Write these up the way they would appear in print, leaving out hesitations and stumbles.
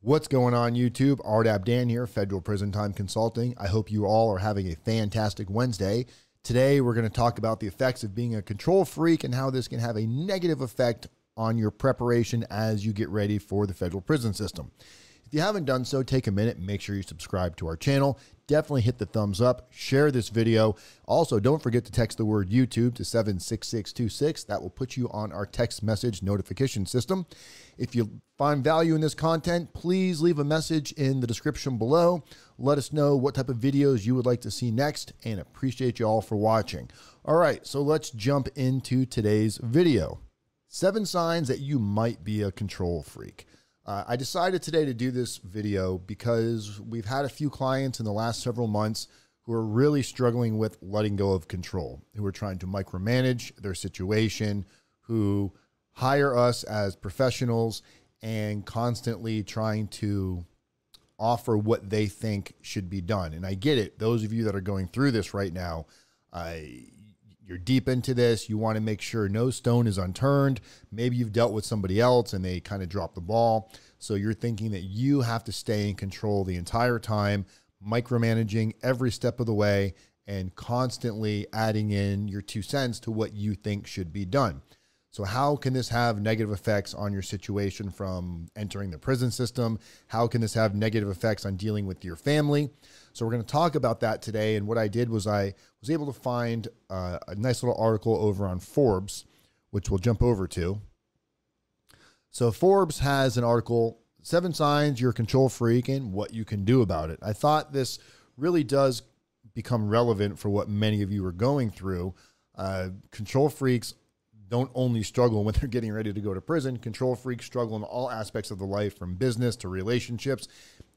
What's going on, YouTube? Ardab Dan here, Federal Prison Time Consulting. I hope you all are having a fantastic Wednesday. Today, we're going to talk about the effects of being a control freak and how this can have a negative effect on your preparation as you get ready for the federal prison system. If you haven't done so, take a minute and make sure you subscribe to our channel. Definitely hit the thumbs up, share this video. Also, don't forget to text the word YouTube to 76626. That will put you on our text message notification system. If you find value in this content, please leave a message in the description below. Let us know what type of videos you would like to see next, and appreciate you all for watching. All right, so let's jump into today's video. 7 signs that you might be a control freak. I decided today to do this video because we've had a few clients in the last several months who are really struggling with letting go of control, who are trying to micromanage their situation, who hire us as professionals and constantly trying to offer what they think should be done. And I get it. Those of you that are going through this right now, you're deep into this. You want to make sure no stone is unturned. Maybe you've dealt with somebody else and they kind of dropped the ball. So you're thinking that you have to stay in control the entire time, micromanaging every step of the way and constantly adding in your 2 cents to what you think should be done. So how can this have negative effects on your situation from entering the prison system? How can this have negative effects on dealing with your family? So we're going to talk about that today. And what I did was I was able to find a nice little article over on Forbes, which we'll jump over to. So Forbes has an article, 7 signs you're a control freak and what you can do about it. I thought this really does become relevant for what many of you are going through. Control freaks don't only struggle when they're getting ready to go to prison. Control freaks struggle in all aspects of the life, from business to relationships.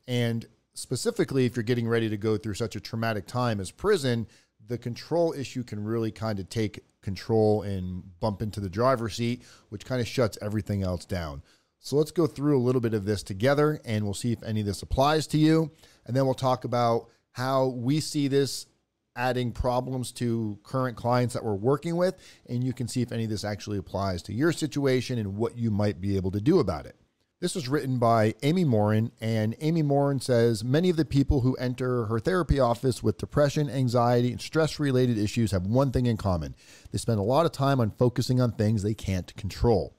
And specifically, if you're getting ready to go through such a traumatic time as prison, the control issue can really kind of take control and bump into the driver's seat, which kind of shuts everything else down. So let's go through a little bit of this together and we'll see if any of this applies to you. And then we'll talk about how we see this adding problems to current clients that we're working with. And you can see if any of this actually applies to your situation and what you might be able to do about it. This was written by Amy Morin, and Amy Morin says, many of the people who enter her therapy office with depression, anxiety, and stress-related issues have one thing in common. They spend a lot of time on focusing on things they can't control.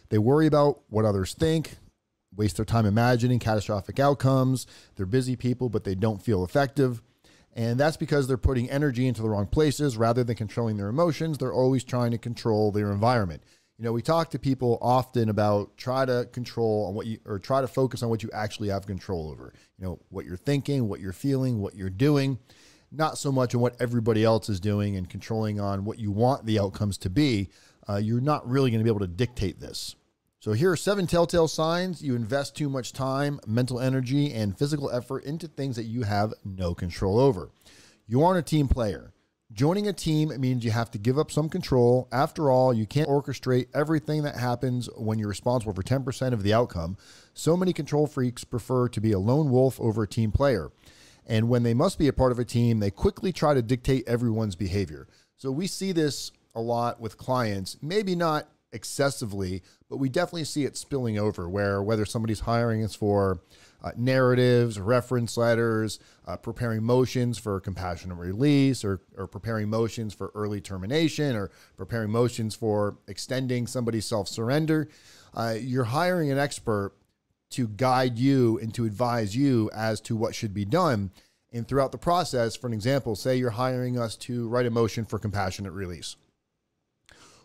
They worry about what others think, waste their time imagining catastrophic outcomes. They're busy people, but they don't feel effective. And that's because they're putting energy into the wrong places rather than controlling their emotions. They're always trying to control their environment. You know, we talk to people often about try to control on what you, or try to focus on what you actually have control over. You know, what you're thinking, what you're feeling, what you're doing, not so much on what everybody else is doing and controlling on what you want the outcomes to be. You're not really going to be able to dictate this. So here are 7 telltale signs you invest too much time, mental energy, and physical effort into things that you have no control over. You aren't a team player. Joining a team means you have to give up some control. After all, you can't orchestrate everything that happens when you're responsible for 10% of the outcome. So many control freaks prefer to be a lone wolf over a team player. And when they must be a part of a team, they quickly try to dictate everyone's behavior. So we see this a lot with clients, maybe not excessively, but we definitely see it spilling over where whether somebody's hiring us for narratives, reference letters, preparing motions for compassionate release, or preparing motions for early termination, or preparing motions for extending somebody's self-surrender. You're hiring an expert to guide you and to advise you as to what should be done. And throughout the process, for an example, say you're hiring us to write a motion for compassionate release.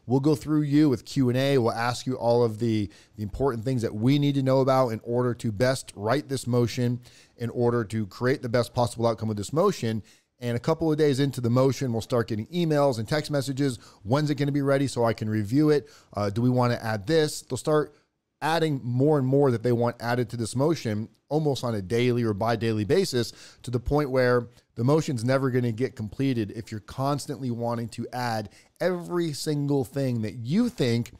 We'll go through you with Q&A. We'll ask you all of the important things that we need to know about in order to best write this motion, in order to create the best possible outcome with this motion. And a couple of days into the motion, we'll start getting emails and text messages. When's it going to be ready so I can review it? Do we want to add this? They'll start adding more and more that they want added to this motion almost on a daily or bi-daily basis, to the point where the motion's never going to get completed if you're constantly wanting to add every single thing that you think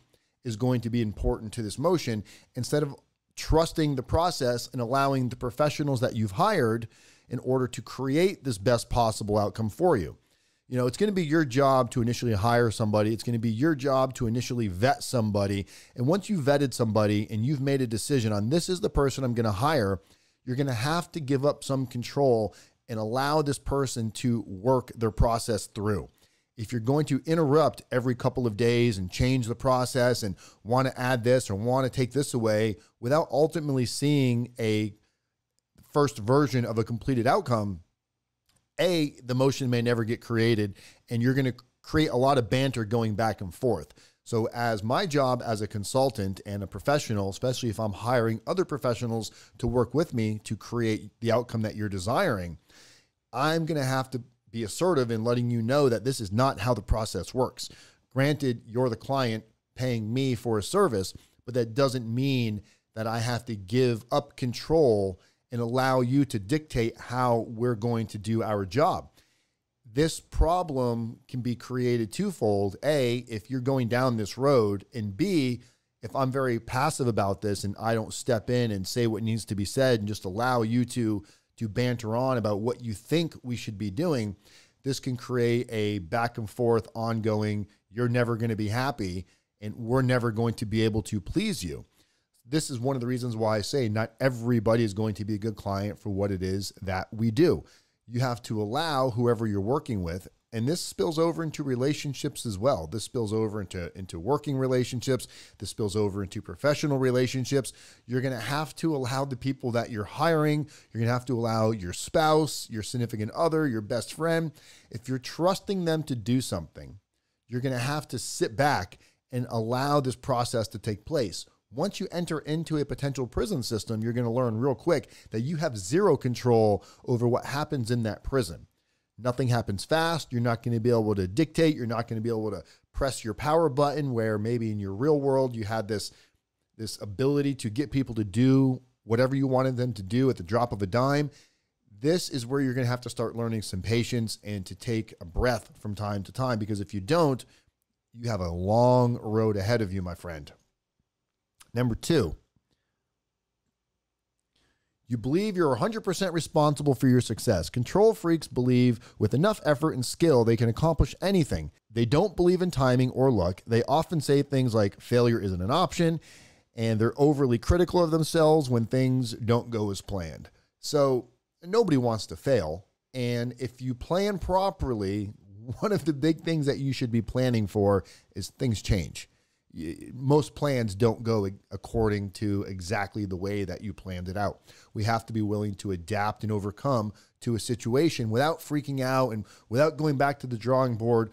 is going to be important to this motion, instead of trusting the process and allowing the professionals that you've hired in order to create this best possible outcome for you. It's going to be your job to initially hire somebody. It's going to be your job to initially vet somebody. And once you've vetted somebody and you've made a decision on this is the person I'm going to hire, you're going to have to give up some control and allow this person to work their process through. If you're going to interrupt every couple of days and change the process and want to add this or want to take this away without ultimately seeing a first version of a completed outcome, the motion may never get created, and you're going to create a lot of banter going back and forth. So as my job as a consultant and a professional, especially if I'm hiring other professionals to work with me to create the outcome that you're desiring, I'm going to have to be assertive in letting you know that this is not how the process works. Granted, you're the client paying me for a service, but that doesn't mean that I have to give up control and allow you to dictate how we're going to do our job. This problem can be created twofold. A, if you're going down this road, and B, if I'm very passive about this and I don't step in and say what needs to be said and just allow you to banter on about what you think we should be doing, this can create a back and forth ongoing, you're never going to be happy and we're never going to be able to please you. This is one of the reasons why I say not everybody is going to be a good client for what it is that we do. You have to allow whoever you're working with, and this spills over into relationships as well. This spills over into working relationships. This spills over into professional relationships. You're going to have to allow the people that you're hiring. You're going to have to allow your spouse, your significant other, your best friend. If you're trusting them to do something, you're going to have to sit back and allow this process to take place. Once you enter into a potential prison system, you're going to learn real quick that you have zero control over what happens in that prison. Nothing happens fast. You're not going to be able to dictate. You're not going to be able to press your power button where maybe in your real world you had this ability to get people to do whatever you wanted them to do at the drop of a dime. This is where you're going to have to start learning some patience and to take a breath from time to time, because if you don't, you have a long road ahead of you, my friend. Number 2, you believe you're 100% responsible for your success. Control freaks believe with enough effort and skill, they can accomplish anything. They don't believe in timing or luck. They often say things like failure isn't an option, and they're overly critical of themselves when things don't go as planned. So nobody wants to fail. And if you plan properly, one of the big things that you should be planning for is things change. Most plans don't go according to exactly the way that you planned it out. We have to be willing to adapt and overcome to a situation without freaking out and without going back to the drawing board.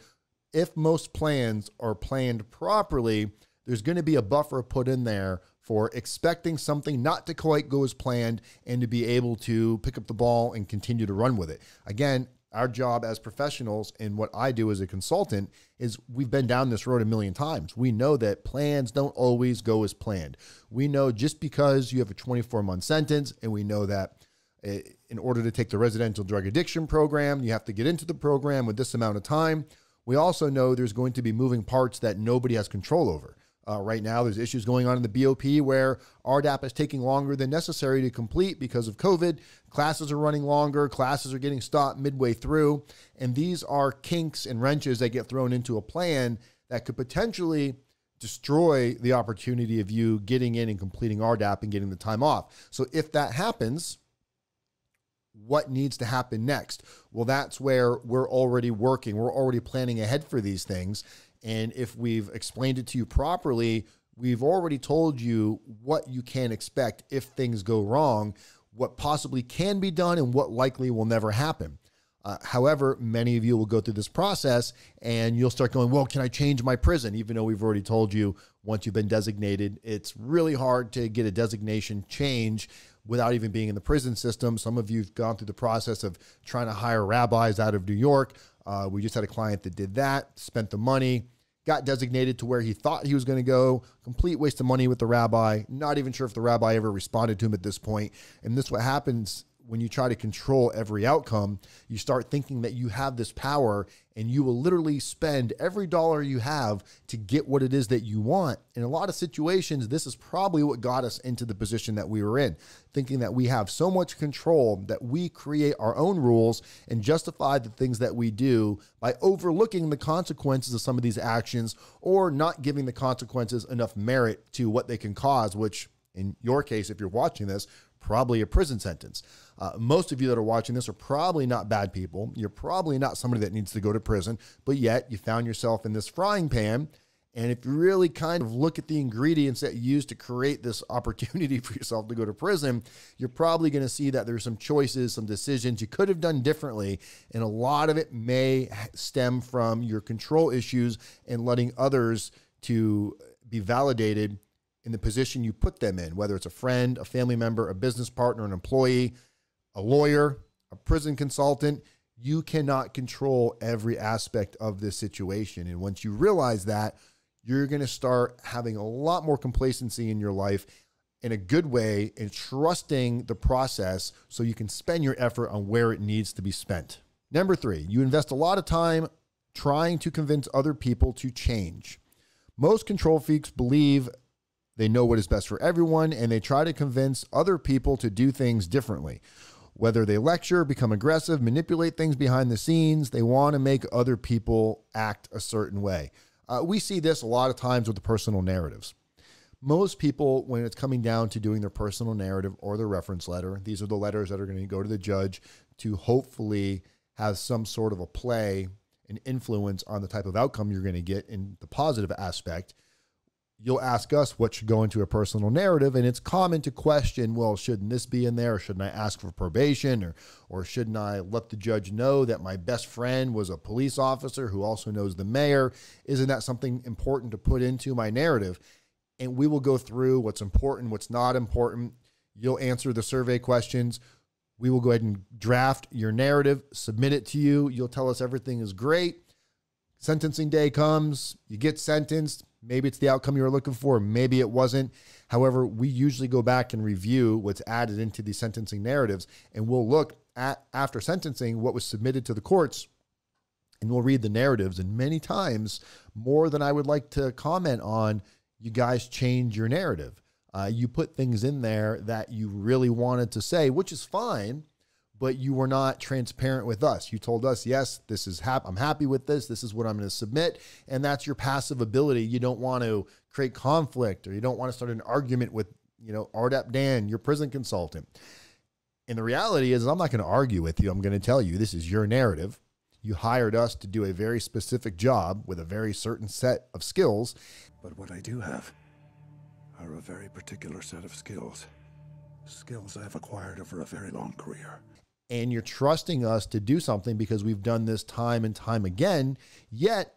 If most plans are planned properly, there's going to be a buffer put in there for expecting something not to quite go as planned and to be able to pick up the ball and continue to run with it. Again, our job as professionals and what I do as a consultant is we've been down this road a million times. We know that plans don't always go as planned. We know just because you have a 24-month sentence, and we know that in order to take the residential drug addiction program, you have to get into the program with this amount of time. We also know there's going to be moving parts that nobody has control over. Right now, there's issues going on in the BOP where RDAP is taking longer than necessary to complete because of COVID. Classes are running longer. Classes are getting stopped midway through. And these are kinks and wrenches that get thrown into a plan that could potentially destroy the opportunity of you getting in and completing RDAP and getting the time off. So if that happens, what needs to happen next? Well, that's where we're already working. We're already planning ahead for these things. And if we've explained it to you properly, we've already told you what you can expect if things go wrong, what possibly can be done, and what likely will never happen. However, many of you will go through this process and you'll start going, well, can I change my prison? Even though we've already told you once you've been designated, it's really hard to get a designation change without even being in the prison system. Some of you have gone through the process of trying to hire rabbis out of New York. We just had a client that did that, spent the money, got designated to where he thought he was going to go, complete waste of money with the rabbi, not even sure if the rabbi ever responded to him at this point. And this is what happens when you try to control every outcome, you start thinking that you have this power and you will literally spend every dollar you have to get what it is that you want. In a lot of situations, this is probably what got us into the position that we were in, thinking that we have so much control that we create our own rules and justify the things that we do by overlooking the consequences of some of these actions or not giving the consequences enough merit to what they can cause, which in your case, if you're watching this, probably a prison sentence. Most of you that are watching this are probably not bad people. You're probably not somebody that needs to go to prison, but yet you found yourself in this frying pan. And if you really kind of look at the ingredients that you use to create this opportunity for yourself to go to prison, you're probably going to see that there's some choices, some decisions you could have done differently. And a lot of it may stem from your control issues and letting others to be validated in the position you put them in, whether it's a friend, a family member, a business partner, an employee, a lawyer, a prison consultant. You cannot control every aspect of this situation. And once you realize that, you're going to start having a lot more complacency in your life in a good way and trusting the process so you can spend your effort on where it needs to be spent. Number 3, you invest a lot of time trying to convince other people to change. Most control freaks believe they know what is best for everyone, and they try to convince other people to do things differently. Whether they lecture, become aggressive, manipulate things behind the scenes, they want to make other people act a certain way. We see this a lot of times with the personal narratives. Most people, when it's coming down to doing their personal narrative or their reference letter, these are the letters that are going to go to the judge to hopefully have some sort of a play and influence on the type of outcome you're going to get in the positive aspect. You'll ask us what should go into a personal narrative, and it's common to question, well, shouldn't this be in there? Or shouldn't I ask for probation? Or shouldn't I let the judge know that my best friend was a police officer who also knows the mayor? Isn't that something important to put into my narrative? And we will go through what's important, what's not important. You'll answer the survey questions. We will go ahead and draft your narrative, submit it to you. You'll tell us everything is great. Sentencing day comes, you get sentenced. Maybe it's the outcome you were looking for. Maybe it wasn't. However, we usually go back and review what's added into the sentencing narratives, and we'll look at, after sentencing, what was submitted to the courts, and we'll read the narratives. And many times, more than I would like to comment on, you guys change your narrative. You put things in there that you really wanted to say, which is fine, but you were not transparent with us. You told us, yes, this is I'm happy with this. This is what I'm going to submit. And that's your passive ability. You don't want to create conflict, or you don't want to start an argument with, RDAP Dan, your prison consultant. And the reality is, I'm not going to argue with you. I'm going to tell you, this is your narrative. You hired us to do a very specific job with a very certain set of skills. But what I do have are a very particular set of skills. Skills I've acquired over a very long career. And you're trusting us to do something because we've done this time and time again, yet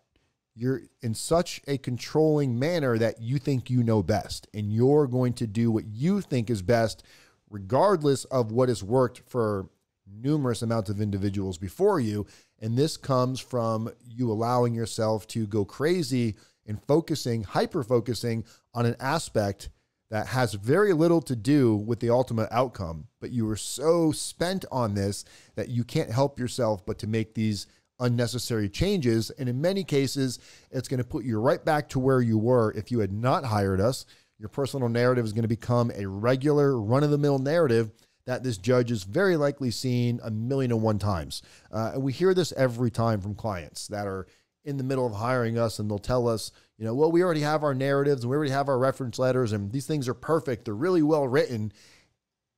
you're in such a controlling manner that you think you know best, and you're going to do what you think is best, regardless of what has worked for numerous amounts of individuals before you. And this comes from you allowing yourself to go crazy and hyper-focusing on an aspect that has very little to do with the ultimate outcome, but you were so spent on this that you can't help yourself but to make these unnecessary changes. And in many cases, it's going to put you right back to where you were if you had not hired us. Your personal narrative is going to become a regular run-of-the-mill narrative that this judge is very likely seen 1,000,001 times. And we hear this every time from clients that are in the middle of hiring us, and they'll tell us, well, we already have our narratives and we already have our reference letters, and these things are perfect. They're really well written.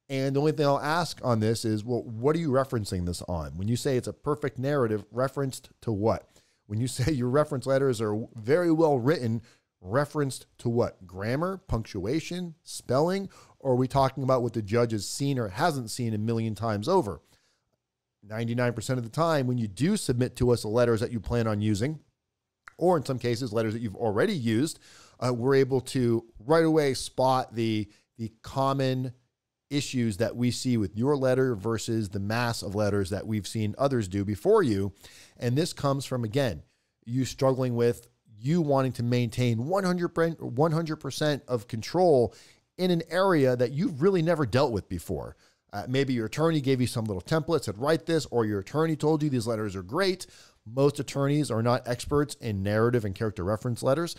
And the only thing I'll ask on this is, well, what are you referencing this on? When you say it's a perfect narrative, referenced to what? When you say your reference letters are very well written, referenced to what? Grammar, punctuation, spelling? Or are we talking about what the judge has seen or hasn't seen 1,000,000 times over? 99% of the time, when you do submit to us the letters that you plan on using, or in some cases, letters that you've already used, we're able to right away spot the common issues that we see with your letter versus the mass of letters that we've seen others do before you. And this comes from, again, you struggling with you wanting to maintain 100% of control in an area that you've really never dealt with before. Maybe your attorney gave you some little template, said, write this, or your attorney told you these letters are great. Most attorneys are not experts in narrative and character reference letters.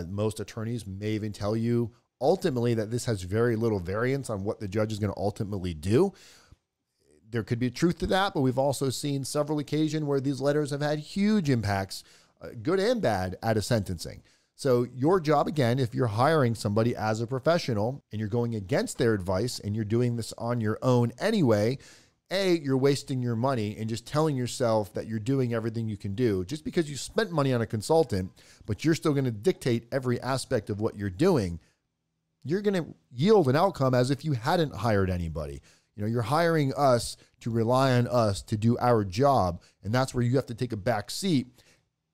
Most attorneys may even tell you ultimately that this has very little variance on what the judge is going to ultimately do. There could be truth to that, but we've also seen several occasions where these letters have had huge impacts, good and bad, at a sentencing. So your job, again, if you're hiring somebody as a professional and you're going against their advice and you're doing this on your own anyway, you're wasting your money and just telling yourself that you're doing everything you can do just because you spent money on a consultant, but you're still going to dictate every aspect of what you're doing. You're going to yield an outcome as if you hadn't hired anybody. You're hiring us to rely on us to do our job, and that's where you have to take a back seat.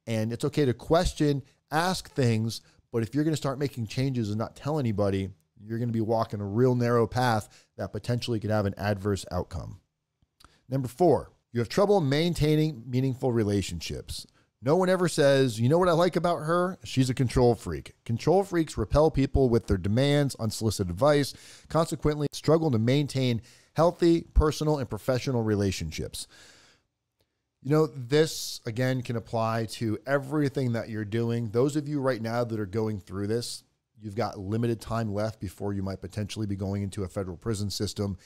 And it's okay to question, ask things, but if you're going to start making changes and not tell anybody, you're going to be walking a real narrow path that potentially could have an adverse outcome. Number 4, you have trouble maintaining meaningful relationships. No one ever says, you know what I like about her? She's a control freak. Control freaks repel people with their demands, unsolicited advice, consequently struggle to maintain healthy personal and professional relationships. This, again, can apply to everything that you're doing. Those of you right now that are going through this, you've got limited time left before you might potentially be going into a federal prison system,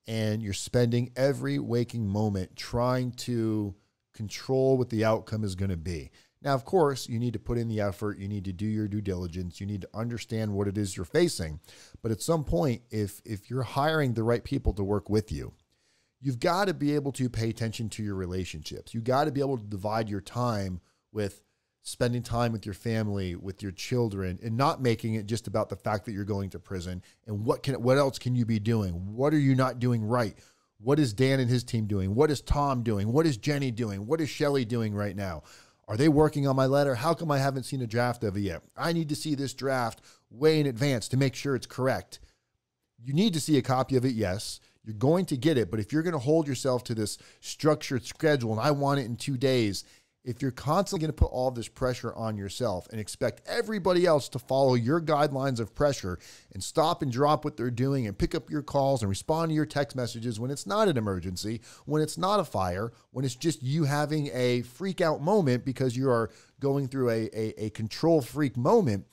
and you're spending every waking moment trying to control what the outcome is going to be. Now, of course, you need to put in the effort. You need to do your due diligence. You need to understand what it is you're facing. But at some point, if you're hiring the right people to work with you, you've got to be able to pay attention to your relationships. You got to be able to divide your time with spending time with your family, with your children, and not making it just about the fact that you're going to prison and what else can you be doing? What are you not doing right? What is Dan and his team doing? What is Tom doing? What is Jenny doing? What is Shelly doing right now? Are they working on my letter? How come I haven't seen a draft of it yet? I need to see this draft way in advance to make sure it's correct. You need to see a copy of it, yes. You're going to get it, but if you're going to hold yourself to this structured schedule and I want it in 2 days, if you're constantly going to put all this pressure on yourself and expect everybody else to follow your guidelines of pressure and stop and drop what they're doing and pick up your calls and respond to your text messages when it's not an emergency, when it's not a fire, when it's just you having a freak out moment because you are going through a control freak moment,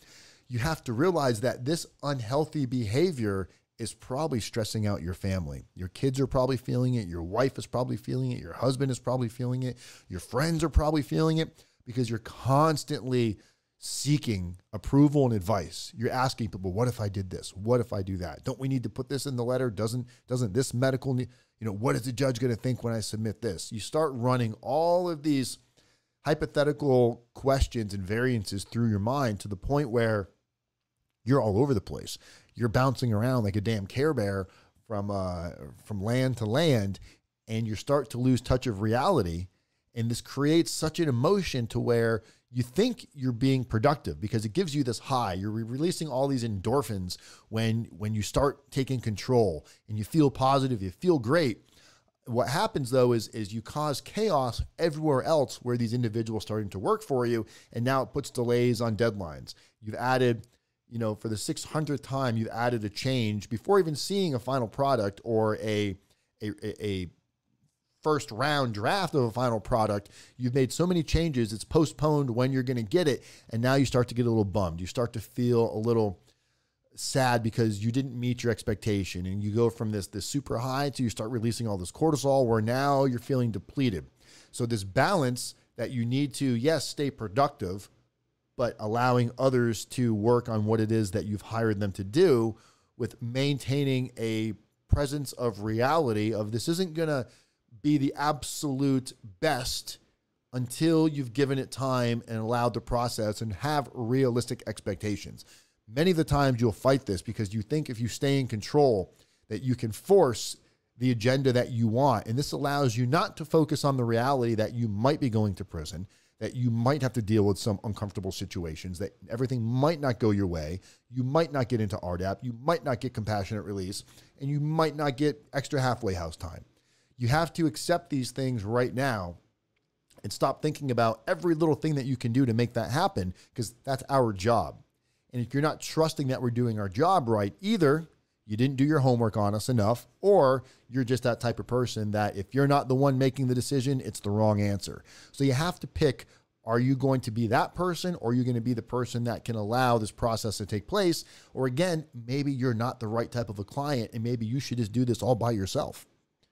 you have to realize that this unhealthy behavior is probably stressing out your family. Your kids are probably feeling it. Your wife is probably feeling it. Your husband is probably feeling it. Your friends are probably feeling it because you're constantly seeking approval and advice. You're asking people, what if I did this? What if I do that? Don't we need to put this in the letter? Doesn't this medical need, what is the judge going to think when I submit this? You start running all of these hypothetical questions and variances through your mind to the point where you're all over the place. You're bouncing around like a damn Care Bear from land to land, and you start to lose touch of reality. And this creates such an emotion to where you think you're being productive because it gives you this high. You're releasing all these endorphins when you start taking control and you feel positive, you feel great. What happens though is you cause chaos everywhere else where these individuals starting to work for you, and now it puts delays on deadlines. You've added, for the 600th time, you've added a change before even seeing a final product or a first round draft of a final product. You've made so many changes, it's postponed when you're going to get it. And now you start to get a little bummed. You start to feel a little sad because you didn't meet your expectation. And you go from this super high to you start releasing all this cortisol where now you're feeling depleted. So this balance that you need to, yes, stay productive, but allowing others to work on what it is that you've hired them to do with maintaining a presence of reality of this isn't going to be the absolute best until you've given it time and allowed the process and have realistic expectations. Many of the times you'll fight this because you think if you stay in control that you can force the agenda that you want. And this allows you not to focus on the reality that you might be going to prison, that you might have to deal with some uncomfortable situations, that everything might not go your way. You might not get into RDAP. You might not get compassionate release, and you might not get extra halfway house time. You have to accept these things right now and stop thinking about every little thing that you can do to make that happen, because that's our job. And if you're not trusting that we're doing our job right, either you didn't do your homework on us enough, or you're just that type of person that if you're not the one making the decision, it's the wrong answer. So you have to pick, are you going to be that person, or are you going to be the person that can allow this process to take place? Or again, maybe you're not the right type of a client and maybe you should just do this all by yourself.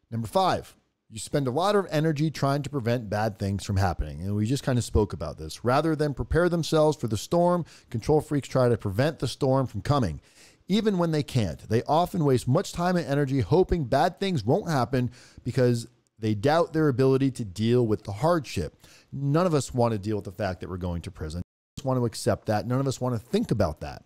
Number 5, you spend a lot of energy trying to prevent bad things from happening. And we just kind of spoke about this. Rather than prepare themselves for the storm, control freaks try to prevent the storm from coming. Even when they can't, they often waste much time and energy hoping bad things won't happen because they doubt their ability to deal with the hardship. None of us want to deal with the fact that we're going to prison. None of us want to accept that. None of us want to think about that.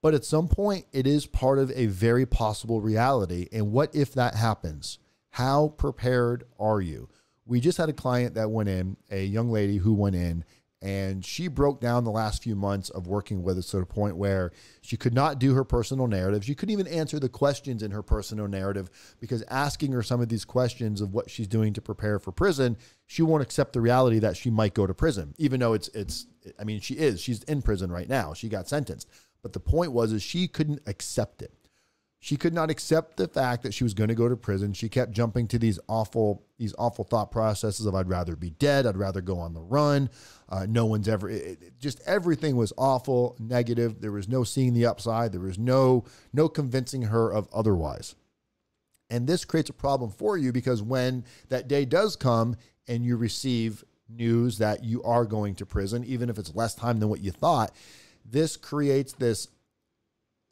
But at some point, it is part of a very possible reality. And what if that happens? How prepared are you? We just had a client that went in, a young lady who went in, and she broke down the last few months of working with us to the point where she could not do her personal narrative. She couldn't even answer the questions in her personal narrative because asking her some of these questions of what she's doing to prepare for prison, she won't accept the reality that she might go to prison, even though she's in prison right now. She got sentenced. But the point is she couldn't accept it. She could not accept the fact that she was going to go to prison. She kept jumping to these awful thought processes of I'd rather be dead. I'd rather go on the run. Just everything was awful, negative. There was no seeing the upside. There was no convincing her of otherwise. And this creates a problem for you because when that day does come and you receive news that you are going to prison, even if it's less time than what you thought, this creates this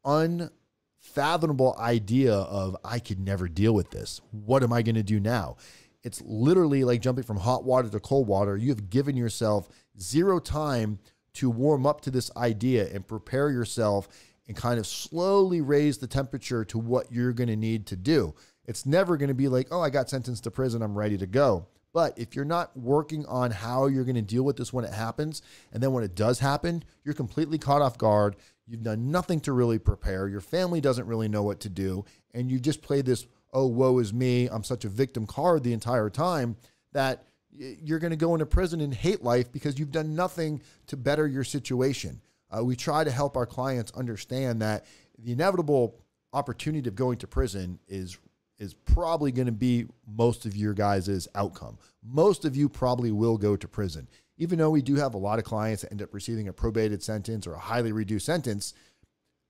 unfathomable idea of I could never deal with this. What am I going to do now? It's literally like jumping from hot water to cold water. You have given yourself zero time to warm up to this idea and prepare yourself and kind of slowly raise the temperature to what you're going to need to do. It's never going to be like, oh, I got sentenced to prison, I'm ready to go. But if you're not working on how you're going to deal with this when it happens, and then when it does happen, you're completely caught off guard. You've done nothing to really prepare. Your family doesn't really know what to do. And you just play this, oh, woe is me, I'm such a victim card the entire time that you're going to go into prison and hate life because you've done nothing to better your situation. We try to help our clients understand that the inevitable opportunity of going to prison is probably going to be most of your guys' outcome. Most of you probably will go to prison. Even though we do have a lot of clients that end up receiving a probated sentence or a highly reduced sentence,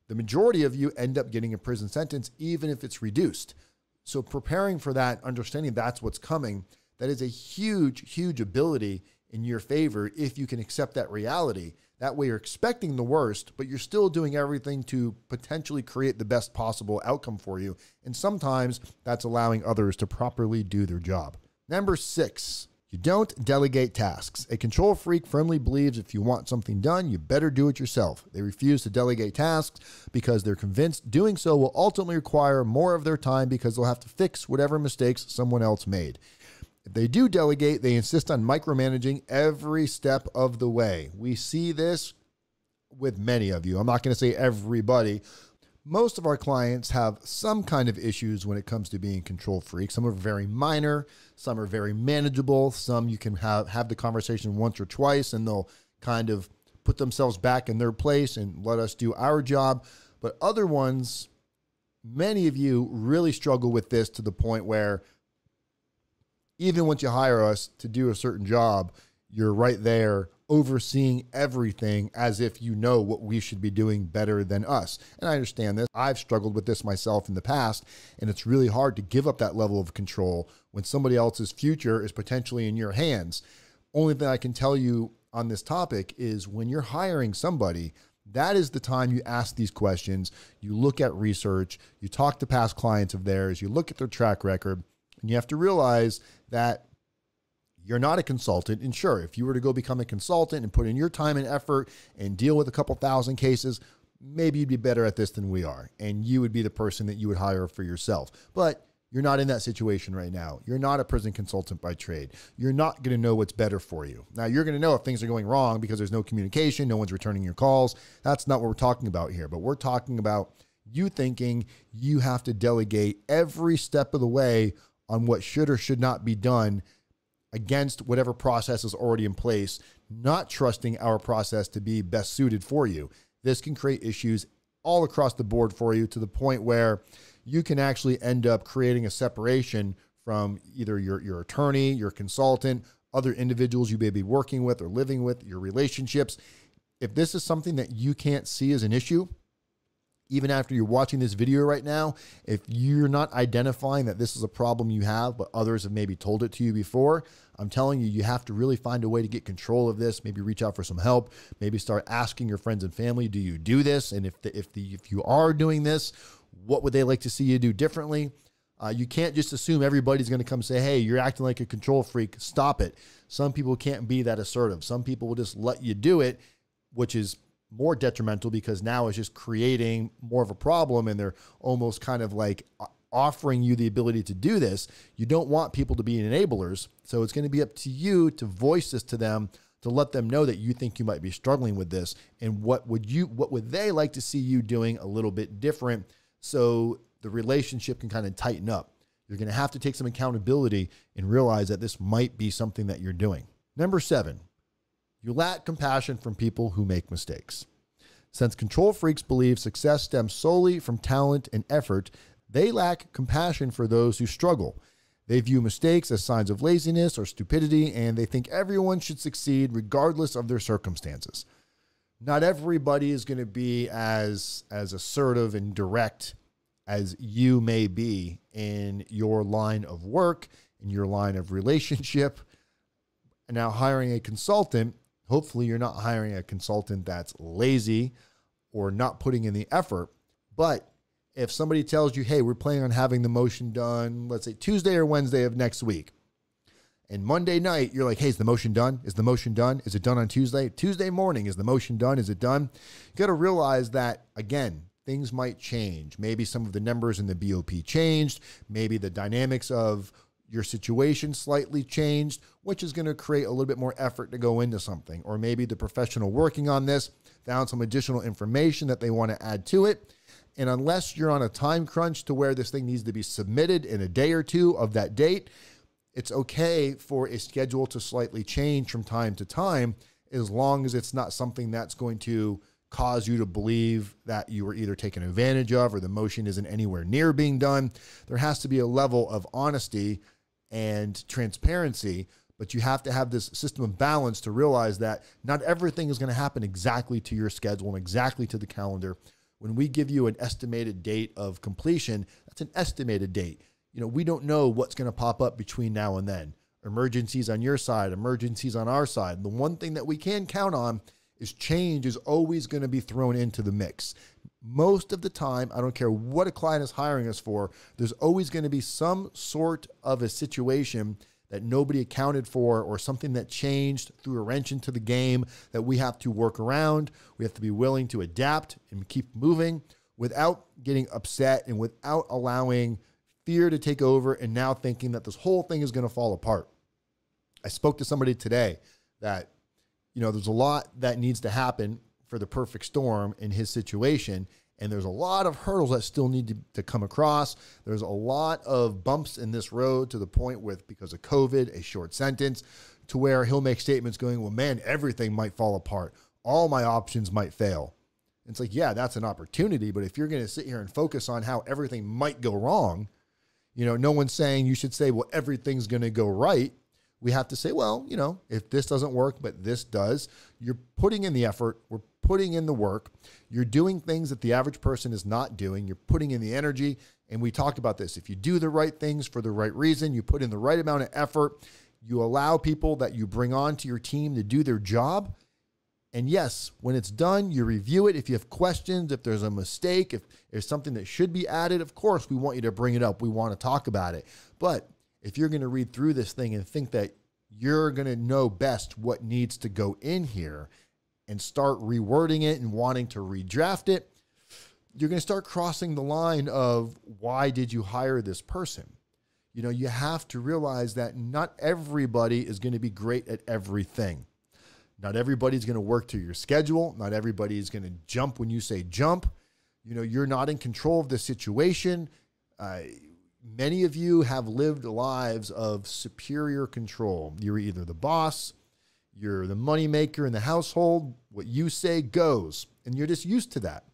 the majority of you end up getting a prison sentence, even if it's reduced. So preparing for that, understanding that's what's coming, that is a huge, huge ability in your favor if you can accept that reality. That way you're expecting the worst, but you're still doing everything to potentially create the best possible outcome for you. And sometimes that's allowing others to properly do their job. Number 6, you don't delegate tasks. A control freak firmly believes if you want something done, you better do it yourself. They refuse to delegate tasks because they're convinced doing so will ultimately require more of their time because they'll have to fix whatever mistakes someone else made. If they do delegate, they insist on micromanaging every step of the way. We see this with many of you. I'm not going to say everybody. Most of our clients have some kind of issues when it comes to being control freaks. Some are very minor. Some are very manageable. Some you can have the conversation once or twice and they'll kind of put themselves back in their place and let us do our job. But other ones, many of you really struggle with this to the point where even once you hire us to do a certain job, you're right there overseeing everything as if you know what we should be doing better than us. And I understand this. I've struggled with this myself in the past, and it's really hard to give up that level of control when somebody else's future is potentially in your hands. Only thing I can tell you on this topic is when you're hiring somebody, that is the time you ask these questions. You look at research, you talk to past clients of theirs, you look at their track record, and you have to realize that you're not a consultant. And sure, if you were to go become a consultant and put in your time and effort and deal with a couple thousand cases, maybe you'd be better at this than we are. And you would be the person that you would hire for yourself. But you're not in that situation right now. You're not a prison consultant by trade. You're not going to know what's better for you. Now, you're going to know if things are going wrong because there's no communication, no one's returning your calls. That's not what we're talking about here. But we're talking about you thinking you have to delegate every step of the way on what should or should not be done against whatever process is already in place, not trusting our process to be best suited for you. This can create issues all across the board for you, to the point where you can actually end up creating a separation from either your attorney, your consultant, other individuals you may be working with or living with, your relationships. If this is something that you can't see as an issue, even after you're watching this video right now, if you're not identifying that this is a problem you have, but others have maybe told it to you before, I'm telling you, you have to really find a way to get control of this. Maybe reach out for some help. Maybe start asking your friends and family, do you do this? And if you are doing this, what would they like to see you do differently? You can't just assume everybody's going to come say, hey, you're acting like a control freak. Stop it. Some people can't be that assertive. Some people will just let you do it, which is more detrimental because now it's just creating more of a problem, and they're almost kind of like offering you the ability to do this. You don't want people to be enablers. So it's going to be up to you to voice this to them, to let them know that you think you might be struggling with this, and what would they like to see you doing a little bit different, so the relationship can kind of tighten up. You're going to have to take some accountability and realize that this might be something that you're doing. Number 7, you lack compassion from people who make mistakes. Since control freaks believe success stems solely from talent and effort, they lack compassion for those who struggle. They view mistakes as signs of laziness or stupidity, and they think everyone should succeed regardless of their circumstances. Not everybody is going to be as assertive and direct as you may be in your line of work, in your line of relationship. And now hiring a consultant, hopefully you're not hiring a consultant that's lazy or not putting in the effort. But if somebody tells you, hey, we're planning on having the motion done, let's say Tuesday or Wednesday of next week, and Monday night, you're like, hey, is the motion done? Is the motion done? Is it done on Tuesday? Tuesday morning, is the motion done? Is it done? You got to realize that, again, things might change. Maybe some of the numbers in the BOP changed. Maybe the dynamics of your situation slightly changed, which is going to create a little bit more effort to go into something. Or maybe the professional working on this found some additional information that they want to add to it. And unless you're on a time crunch to where this thing needs to be submitted in a day or two of that date, it's okay for a schedule to slightly change from time to time, as long as it's not something that's going to cause you to believe that you were either taken advantage of or the motion isn't anywhere near being done. There has to be a level of honesty and transparency, but you have to have this system of balance to realize that not everything is going to happen exactly to your schedule and exactly to the calendar. When we give you an estimated date of completion, that's an estimated date. We don't know what's going to pop up between now and then. Emergencies on your side, emergencies on our side. The one thing that we can count on is change is always going to be thrown into the mix. Most of the time, I don't care what a client is hiring us for, there's always going to be some sort of a situation that nobody accounted for, or something that changed, threw a wrench into the game that we have to work around. We have to be willing to adapt and keep moving without getting upset and without allowing fear to take over and now thinking that this whole thing is going to fall apart. I spoke to somebody today that, there's a lot that needs to happen for the perfect storm in his situation. And there's a lot of hurdles that still need to come across. There's a lot of bumps in this road, to the point with, because of COVID, a short sentence, to where he'll make statements going, well, man, everything might fall apart. All my options might fail. It's like, yeah, that's an opportunity. But if you're going to sit here and focus on how everything might go wrong, no one's saying you should say, well, everything's going to go right. We have to say, well, if this doesn't work, but this does, you're putting in the effort. We're putting in the work. You're doing things that the average person is not doing. You're putting in the energy. And we talked about this. If you do the right things for the right reason, you put in the right amount of effort, you allow people that you bring on to your team to do their job. And yes, when it's done, you review it. If you have questions, if there's a mistake, if there's something that should be added, of course, we want you to bring it up. We want to talk about it. But if you're going to read through this thing and think that you're going to know best what needs to go in here and start rewording it and wanting to redraft it, you're going to start crossing the line of, why did you hire this person? You have to realize that not everybody is going to be great at everything. Not everybody's going to work to your schedule. Not everybody is going to jump when you say jump. You're not in control of the situation. Many of you have lived lives of superior control. You're either the boss, you're the moneymaker in the household. What you say goes, and you're just used to that.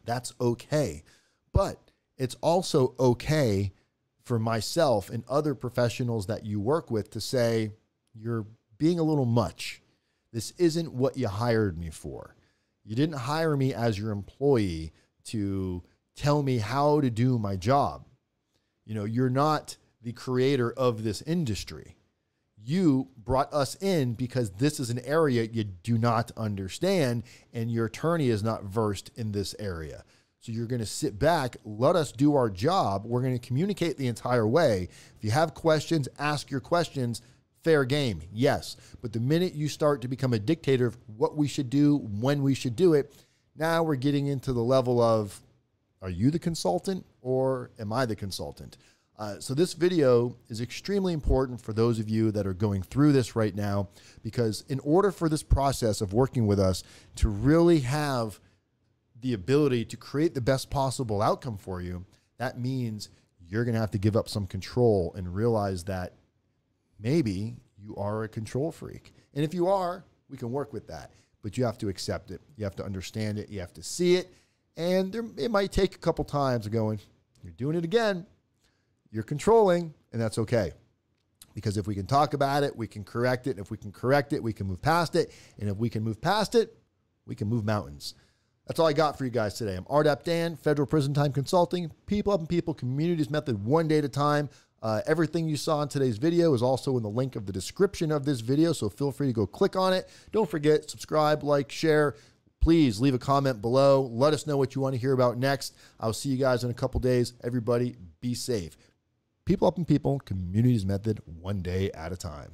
That's okay. But it's also okay for myself and other professionals that you work with to say, you're being a little much. This isn't what you hired me for. You didn't hire me as your employee to tell me how to do my job. You know, you're not the creator of this industry. You brought us in because this is an area you do not understand, and your attorney is not versed in this area. So you're going to sit back, let us do our job. We're going to communicate the entire way. If you have questions, ask your questions. Fair game, yes. But the minute you start to become a dictator of what we should do, when we should do it, now we're getting into the level of, are you the consultant or am I the consultant? So this video is extremely important for those of you that are going through this right now, because in order for this process of working with us to really have the ability to create the best possible outcome for you, that means you're going to have to give up some control and realize that maybe you are a control freak. And if you are, we can work with that, but you have to accept it. You have to understand it. You have to see it. And it might take a couple times of going, you're doing it again. You're controlling, and that's okay. Because if we can talk about it, we can correct it. If we can correct it, we can move past it. And if we can move past it, we can move mountains. That's all I got for you guys today. I'm RDAP Dan, Federal Prison Time Consulting, People Helping People, Communities Method, one day at a time. Everything you saw in today's video is also in the link of the description of this video, so feel free to go click on it. Don't forget, subscribe, like, share. Please leave a comment below. Let us know what you want to hear about next. I'll see you guys in a couple days. Everybody, be safe. People Helping People, Communities Method, one day at a time.